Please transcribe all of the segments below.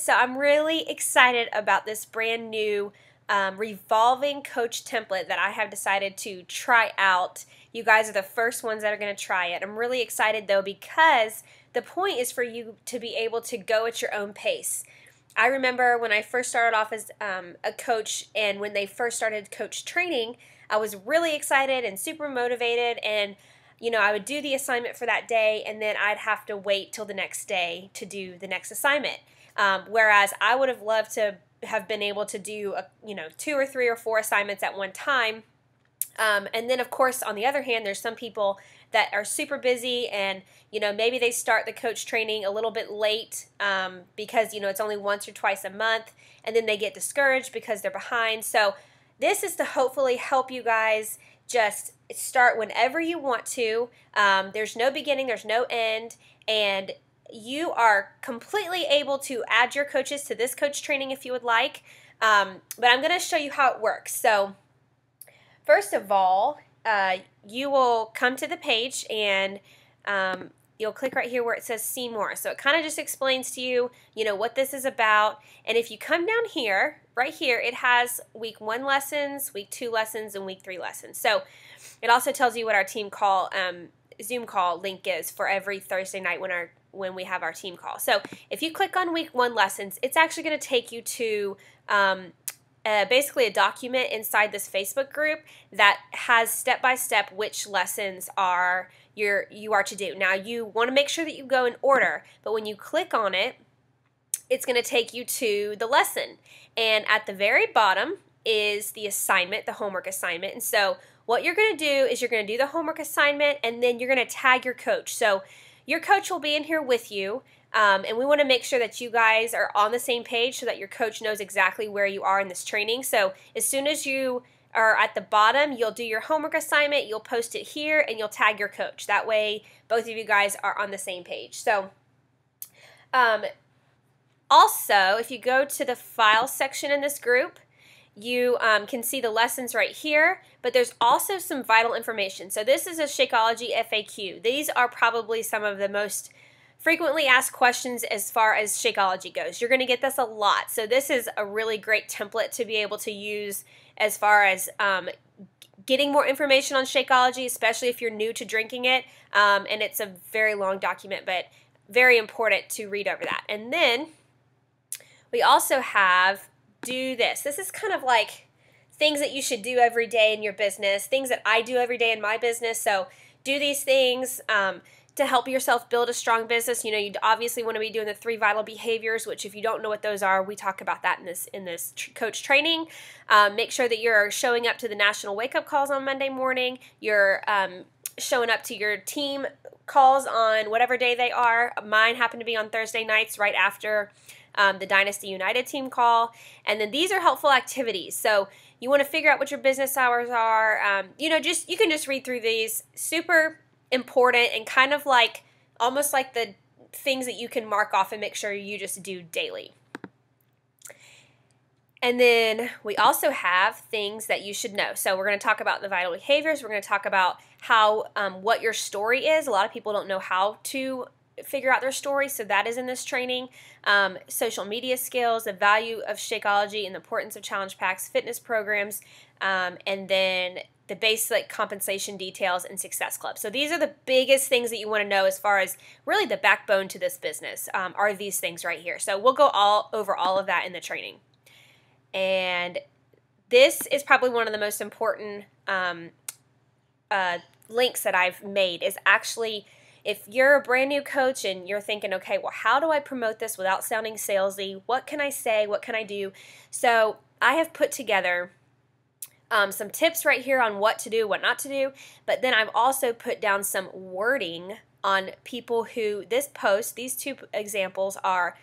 So I'm really excited about this brand new revolving coach template that I have decided to try out. You guys are the first ones that are going to try it. I'm really excited though because the point is for you to be able to go at your own pace. I remember when I first started off as a coach, and when they first started coach training, I was really excited and super motivated, and I would do the assignment for that day, and then I'd have to wait till the next day to do the next assignment. Whereas I would have loved to have been able to do 2 or 3 or 4 assignments at one time. And then, of course, on the other hand, there's some people that are super busy, and maybe they start the coach training a little bit late because it's only once or twice a month, and then they get discouraged because they're behind. So this is to hopefully help you guys just start whenever you want to. There's no beginning, there's no end, and you are completely able to add your coaches to this coach training if you would like. But I'm going to show you how it works. So first of all, you will come to the page, and you'll click right here where it says see more. So it kind of just explains to you, what this is about. And if you come down here, right here, it has week 1 lessons, week 2 lessons, and week 3 lessons. So it also tells you what our team call, Zoom call link is for every Thursday night when we have our team call. So if you click on week 1 lessons, it's actually going to take you to basically a document inside this Facebook group that has step-by-step which lessons you are to do. Now, you want to make sure that you go in order, but when you click on it, it's going to take you to the lesson. And at the very bottom is the assignment, the homework assignment. And so what you're going to do is you're going to do the homework assignment, and then you're going to tag your coach. So your coach will be in here with you. And we want to make sure that you guys are on the same page so that your coach knows exactly where you are in this training. So as soon as you are at the bottom, you'll do your homework assignment, you'll post it here, and you'll tag your coach. That way, both of you guys are on the same page. So also, if you go to the file section in this group, you can see the lessons right here, but there's also some vital information. So this is a Shakeology FAQ. These are probably some of the most frequently asked questions as far as Shakeology goes. You're going to get this a lot. So this is a really great template to be able to use as far as getting more information on Shakeology, especially if you're new to drinking it. And it's a very long document, but very important to read over that. And then we also have do this. This is kind of like things that you should do every day in your business, things that I do every day in my business. So do these things to help yourself build a strong business. You obviously want to be doing the 3 vital behaviors, which if you don't know what those are, we talk about that in this coach training. Make sure that you're showing up to the national wake-up calls on Monday morning. You're showing up to your team calls on whatever day they are. Mine happen to be on Thursday nights right after the Dynasty United team call. And then these are helpful activities. So you want to figure out what your business hours are. You can just read through these. Super important, and kind of like almost like the things that you can mark off and make sure you just do daily. And then we also have things that you should know. So we're going to talk about the vital behaviors. We're going to talk about how what your story is. A lot of people don't know how to figure out their story, so that is in this training. Social media skills, the value of Shakeology and the importance of challenge packs, fitness programs, and then the basic compensation details and success club. So these are the biggest things that you want to know as far as really the backbone to this business are these things right here. So we'll go over all of that in the training. And this is probably one of the most important links that I've made is actually, if you're a brand new coach and you're thinking, okay, well, how do I promote this without sounding salesy? What can I say? What can I do? So I have put together some tips right here on what to do, what not to do, but then I've also put down some wording on people who, these 2 examples are,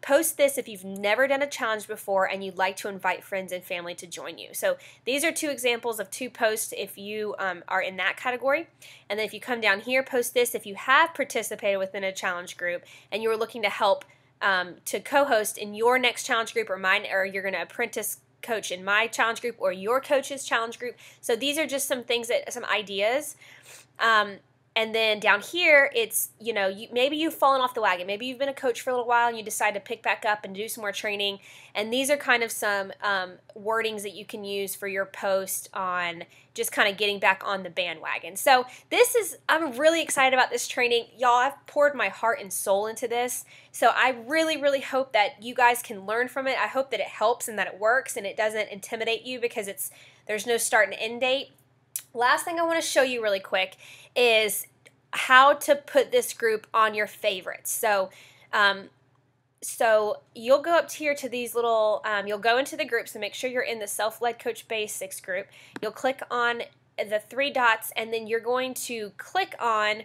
post this if you've never done a challenge before and you'd like to invite friends and family to join you. So these are 2 examples of 2 posts if you are in that category. And then if you come down here, post this if you have participated within a challenge group and you're looking to help to co-host in your next challenge group or mine, or you're going to apprentice coach in my challenge group or your coach's challenge group. So these are just some things some ideas. And then down here, it's, maybe you've fallen off the wagon. Maybe you've been a coach for a little while and you decide to pick back up and do some more training. And these are kind of some wordings that you can use for your post on just kind of getting back on the bandwagon. So I'm really excited about this training. Y'all, I've poured my heart and soul into this. So I really, really hope that you guys can learn from it. I hope that it helps and that it works and it doesn't intimidate you because there's no start and end date. Last thing I want to show you really quick is how to put this group on your favorites. So you'll go up here to these little, you'll go into the groups and make sure you're in the Self-Led Coach Basics group. You'll click on the 3 dots and then you're going to click on,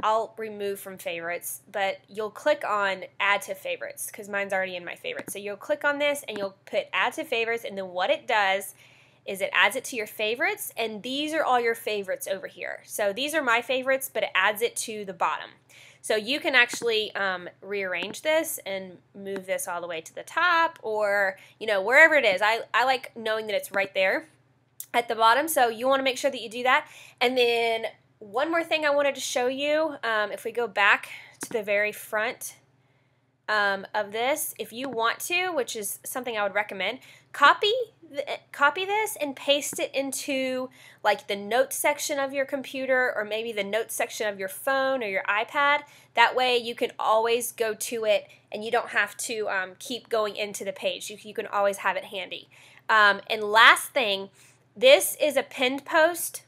I'll remove from favorites, but you'll click on add to favorites because mine's already in my favorites. So you'll click on this and you'll put add to favorites, and then what it does is it adds it to your favorites, and these are all your favorites over here. So these are my favorites, but it adds it to the bottom. So you can actually rearrange this and move this all the way to the top, or wherever it is. I like knowing that it's right there at the bottom, so you want to make sure that you do that. And then one more thing I wanted to show you, if we go back to the very front of this, if you want to, which is something I would recommend, copy this and paste it into like the notes section of your computer, or maybe the notes section of your phone or your iPad. That way you can always go to it and you don't have to keep going into the page. You can always have it handy. And last thing, this is a pinned post.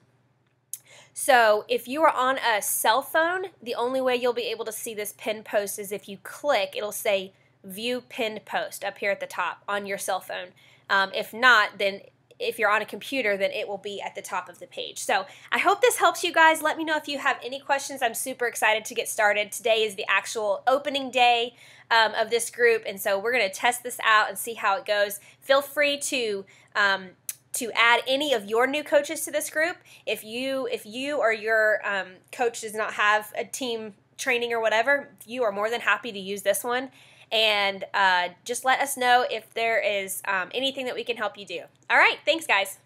So if you are on a cell phone, the only way you'll be able to see this pinned post is if you click, it'll say view pinned post up here at the top on your cell phone. If not, then if you're on a computer, then it will be at the top of the page. So I hope this helps you guys. Let me know if you have any questions. I'm super excited to get started. Today is the actual opening day of this group, and so we're going to test this out and see how it goes. Feel free to add any of your new coaches to this group. If you or your coach does not have a team training or whatever, you are more than happy to use this one. And just let us know if there is anything that we can help you do. All right, thanks guys.